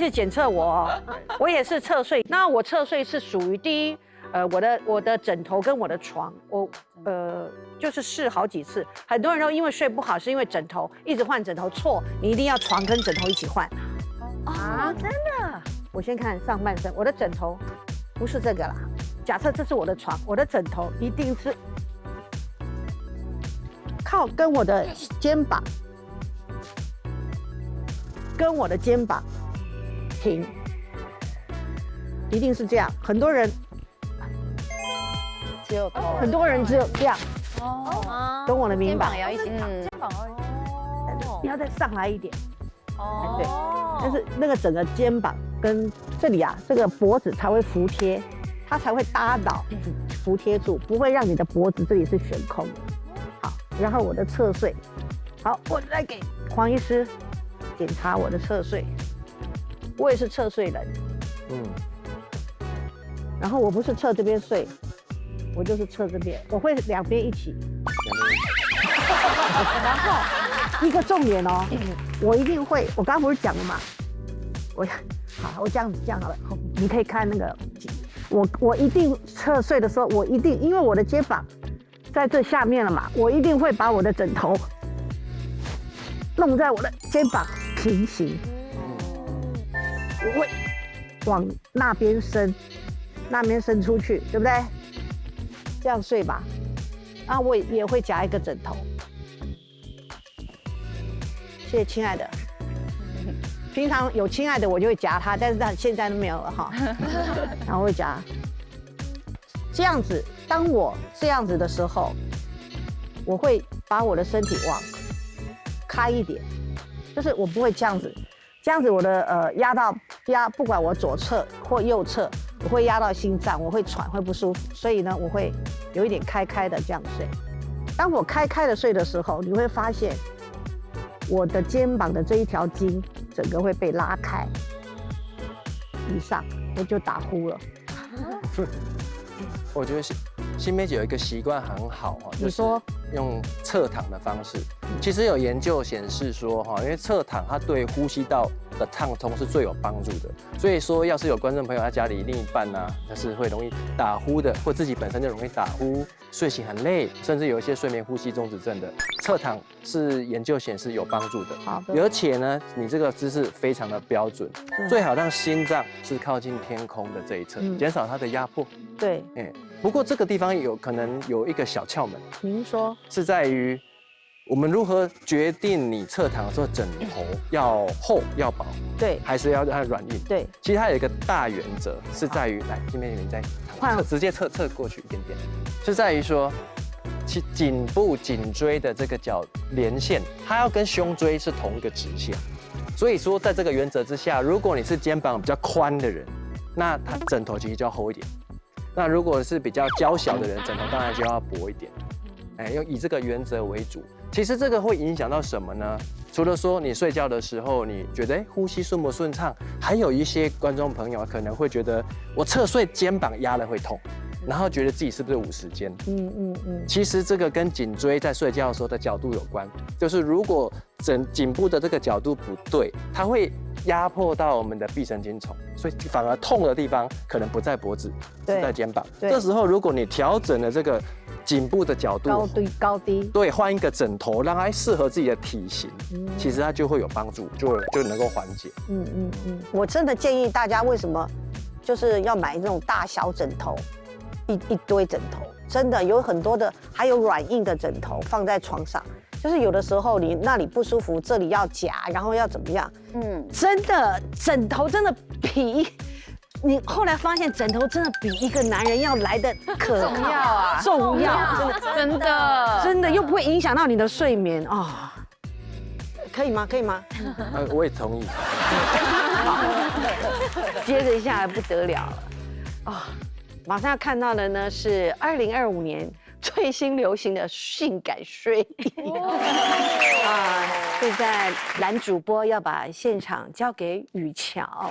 去检测我哦，我也是侧睡。那我侧睡是属于第一，我的枕头跟我的床，就是试好几次。很多人都因为睡不好，是因为枕头一直换枕头，错，你一定要床跟枕头一起换。啊，真的？我先看上半身，我的枕头不是这个啦。假设这是我的床，我的枕头一定是靠跟我的肩膀。跟我的肩膀平，一定是这样。很多人只有头，很多人只有这样，哦，懂我的明白？肩膀也要一起躺，肩膀你要再上来一点，哦，对，但是那个整个肩膀跟这里啊，这个脖子才会服帖，它才会搭倒，服帖住，不会让你的脖子这里是悬空的。好，然后我的侧睡，好，我来给黄医师检查我的侧睡，我也是侧睡人，然后我不是侧这边睡，我就是侧这边，我会两边一起。然后一个重点哦，我一定会，我刚刚不是讲了嘛，我这样好了，你可以看那个，我一定侧睡的时候，我一定因为我的肩膀在这下面了嘛，我一定会把我的枕头弄在我的肩膀平行，我会往那边伸出去，对不对？这样睡吧。啊，我也会夹一个枕头。谢谢亲爱的。平常有亲爱的我就会夹他，但是他现在都没有了哈。然后会夹。这样子，当我这样子的时候，我会把我的身体往开一点，就是我不会这样子。这样子我的压，不管我左侧或右侧，我会压到心脏，我会喘，会不舒服，所以呢，我会有一点开的这样睡。当我开的睡的时候，你会发现我的肩膀的这一条筋整个会被拉开，以上我就打呼了。我觉得新梅姐有一个习惯很好哈，就是用侧躺的方式。其实有研究显示说哈，因为侧躺它对呼吸道的畅通是最有帮助的。所以说，要是有观众朋友他家里另一半呢，他是会容易打呼的，或自己本身就容易打呼，睡醒很累，甚至有一些睡眠呼吸中止症的，侧躺是研究显示有帮助的。好的。而且呢，你这个姿势非常的标准，最好让心脏是靠近天空的这一侧，减少它的压迫。对，不过这个地方可能有一个小窍门，您说是在于我们如何决定你侧躺的时候枕头要厚要薄，对，还是要让它软硬？对，其实它有一个大原则是在于，来，这边你再直接侧过去一点点，是在于说，其颈部颈椎的这个连线，它要跟胸椎是同一个直线。所以说，在这个原则之下，如果你是肩膀比较宽的人，那它枕头其实就要厚一点。那如果是比较娇小的人，枕头当然就要薄一点。要以这个原则为主。其实这个会影响到什么呢？除了说你睡觉的时候，你觉得呼吸顺不顺畅，还有一些观众朋友可能会觉得我侧睡肩膀压了会痛，然后觉得自己是不是五十肩？其实这个跟颈椎在睡觉的时候的角度有关，就是如果颈部的这个角度不对，它会压迫到我们的臂神经丛，所以反而痛的地方可能不在脖子，是在肩膀。这时候如果你调整了这个颈部的角度高低，对，换一个枕头，让它适合自己的体型，其实它就会有帮助，就能够缓解。我真的建议大家，为什么就是要买这种大小枕头，一堆枕头，真的有很多的，还有软硬的枕头放在床上。就是有的时候你那里不舒服，这里要夹，然后要怎么样？真的枕头真的比你后来发现枕头真的比一个男人要来的可重要啊，重要，真的又不会影响到你的睡眠啊。可以吗？可以吗？我也同意。接着下来不得了了啊！马上要看到的呢是2025年最新流行的性感睡衣啊！现在男主播要把现场交给雨乔。哇，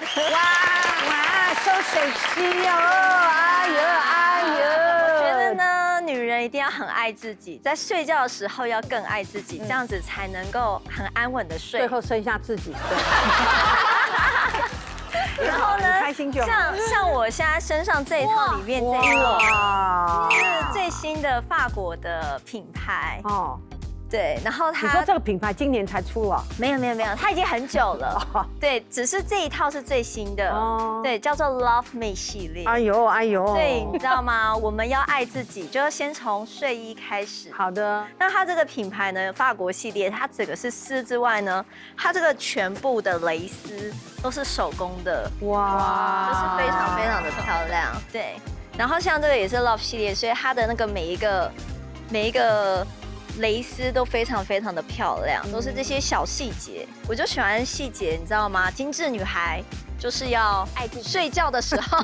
收水机哦！哎呦！我觉得呢，女人一定要很爱自己，在睡觉的时候要更爱自己，这样子才能够很安稳的睡。最后剩下自己。心就好。像我现在身上这一套里面这一套哇，是最新的法国的品牌哦，对，然后你说它这个品牌今年才出啊？没有，它已经很久了，对，只是这一套是最新的，哦对，叫做 Love Me 系列。哎呦哎呦，对，你知道吗？我们要爱自己，就要先从睡衣开始。好的，那它这个品牌呢，法国系列，它整个是丝之外呢，它这个全部的蕾丝都是手工的，哇，就是非常非常的漂亮。对，然后像这个也是 Love 系列，所以它的那个每一个蕾丝都非常非常的漂亮，都是这些小细节。我就喜欢细节，你知道吗？精致女孩就是要爱自己，睡觉的时候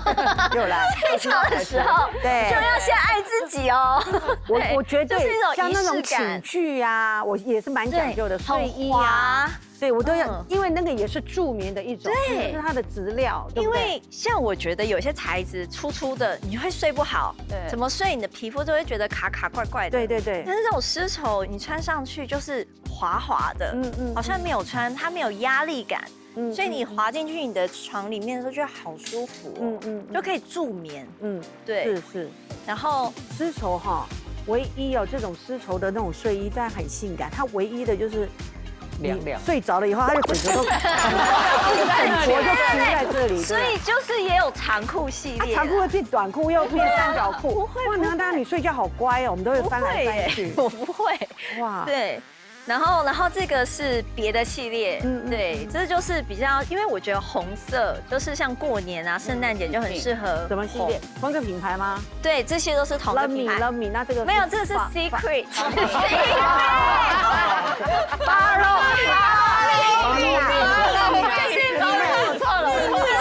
又来，睡觉的时候，对就要先爱自己哦。对我觉得就是一种像那种仪式感寝具啊，我也是蛮讲究的，对睡衣很啊滑，对我都要嗯，因为那个也是助眠的一种，对就是它的质料，对因不对为像我觉得有些材质粗的，你会睡不好，对怎么睡你的皮肤就会觉得卡卡怪怪的。对对对但，是这种丝绸你穿上去就是滑滑的，好像没有穿，它没有压力感，所以你滑进去你的床里面的时候，觉得好舒服哦，就可以助眠。对，是。然后丝绸哈，唯一有这种丝绸的那种睡衣，但很性感。它唯一的就是凉你睡着了以后，它就整个都，整坨就铺在这里。所以就是也有长裤系列，长裤会变短裤，又变三角裤。不会，哇，那你睡觉好乖哦，我们都会翻来翻去。我不会。哇，对。然后这个是别的系列，对，这就是比较，因为我觉得红色就是像过年啊、圣诞节就很适合。什么系列？同一个品牌吗对，这些都是同一个品牌。 ？Love me，那这个没有，这个是 Secret。巴洛，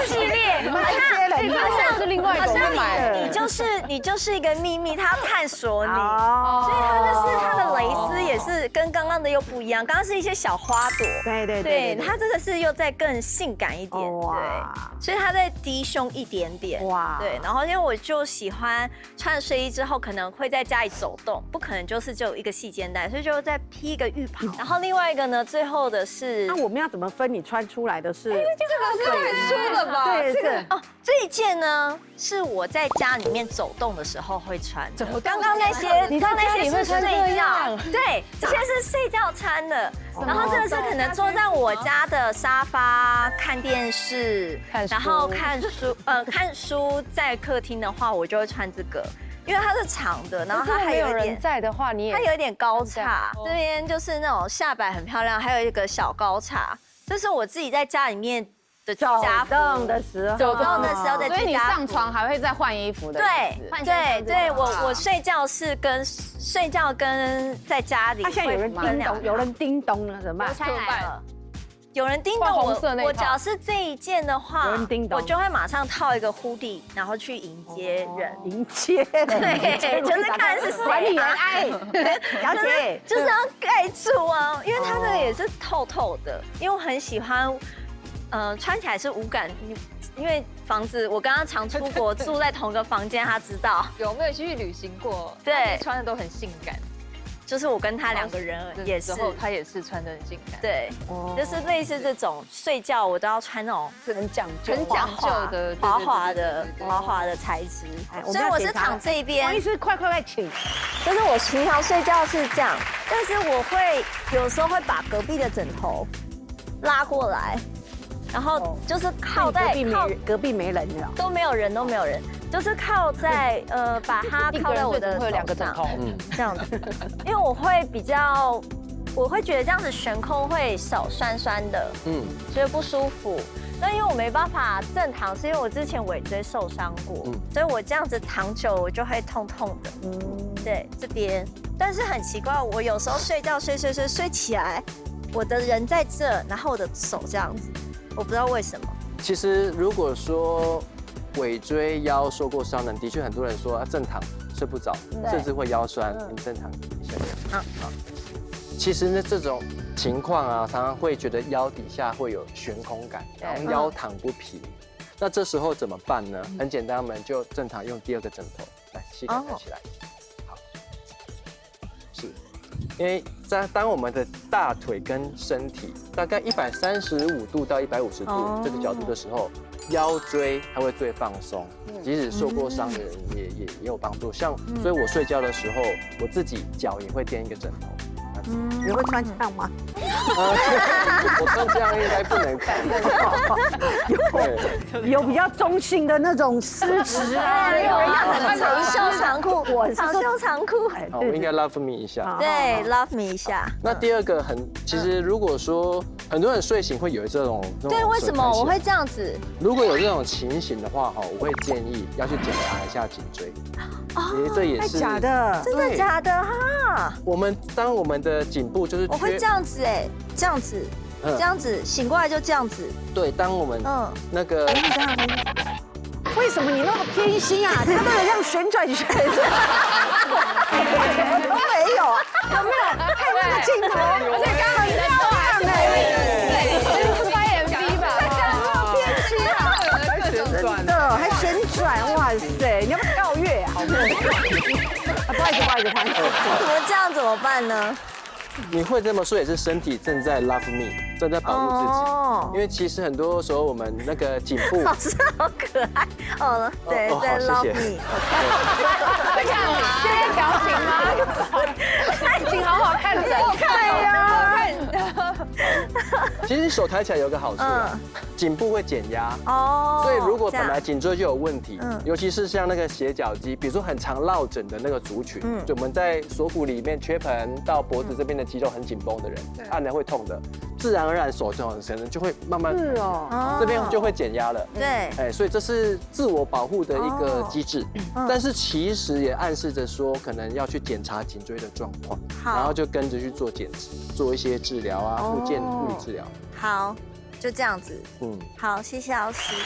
系列，你们这些人好像是另外一好像种买的。你就是一个秘密，他要探索你。哦，所以它的蕾丝也是跟刚刚的又不一样，刚刚是一些小花朵，对，它这个是又再更性感一点，对，所以它再低胸一点点，哇，对，然后因为我就喜欢穿睡衣之后可能会在家里走动，不可能就是只有一个细肩带，所以就再披一个浴袍，然后另外一个呢，最后的是那我们要怎么分？你穿出来的是？这个是很粗的吧？对，这个哦，这一件呢是我在家里面走动的时候会穿的。刚刚那些，你在家里会穿这样？对，这些是睡觉穿的。然后这个是可能坐在我家的沙发看电视，然后看书在客厅的话，我就会穿这个。因为它是长的，然后它还有一点在的话，你也它有一点高叉，这边就是那种下摆很漂亮，还有一个小高叉。这是我自己在家里面的居家服，动的时候，走动的时候的居家服。所以你上床还会再换衣服的。对，我睡觉是跟在家里。他现在有人叮咚，有人叮咚了，怎么办？拆来了。有人叮咚我，假设这一件的话，我就会马上套一个 hoodie， 然后去迎接人。迎接，对，就是看是谁。管理员，哎，小姐，就是要盖住啊，因为它这个也是透透的，因为我很喜欢，穿起来是无感。因为房子，我刚刚常出国住在同一个房间，他知道。有没有去旅行过？对，穿的都很性感。就是我跟他两个人也是，他也是穿得很性感。对，就是类似这种睡觉我都要穿那种很讲究的滑滑的材质。所以我是躺这边。黄医师，快请。就是我平常睡觉是这样，但是我会有时候会把隔壁的枕头拉过来，然后就是靠在隔壁没人了，都没有人，就是靠在把它靠在我的手上，这样子，因为我会觉得这样子悬空会手酸酸的，觉得不舒服。那因为我没办法正躺，是因为我之前尾椎受伤过，所以我这样子躺久我就会痛痛的。对，这边，但是很奇怪，我有时候睡觉睡起来，我的人在这，然后我的手这样子，我不知道为什么。其实如果说尾椎腰受过伤的，的确很多人说正躺睡不着，甚至会腰酸。你正躺一下。好。其实呢，这种情况啊，常常会觉得腰底下会有悬空感，然后腰躺不平。那这时候怎么办呢？很简单，我们就正躺用第二个枕头来膝盖抬起来。好，是，因为当我们的大腿跟身体大概135度到150度这个角度的时候，腰椎它会最放松，即使受过伤的人也有帮助。像所以我睡觉的时候，我自己脚也会垫一个枕头。你会穿这样吗？我穿这样应该不能看。有比较中性的那种丝质啊，有人长袖长裤，长袖长裤。好，我应该 love me 一下。对 ，love me 一下。那第二个其实如果说很多人睡醒会有这种，对，为什么我会这样子？如果有这种情形的话，哈，我会建议要去检查一下颈椎，因为这也是假的，真的假的哈？当我们的颈部就是我会这样子哎，这样子，这样子醒过来就这样子。对，当我们那个。为什么你那么偏心啊？它都有这样旋转，什么都没有啊？有没有看那个镜头？而且刚好你在做拍 MV 吧？偏心啊！还旋转的，还旋转，哇塞！你要不要跳跃啊？不好意思。你们这样怎么办呢？你会这么说也是身体正在 love me， 正在保护自己。因为其实很多时候我们那个颈部，老师好可爱哦，对，在 love me。在看你现在表情吗？请好好看着，看呀。其实手抬起来有个好处，颈部会减压。哦。所以如果本来颈椎就有问题，尤其是像那个斜角肌，比如说很常落枕的那个族群，就我们在锁骨里面缺盆到脖子这边的肌肉很紧绷的人，按了会痛的，自然而然手这种可能就会慢慢这边就会减压了。对。哎，所以这是自我保护的一个机制，但是其实也暗示着说，可能要去检查颈椎的状况，然后就跟着去做一些治疗啊，复健、物理治疗。好，就这样子。好，谢谢老师。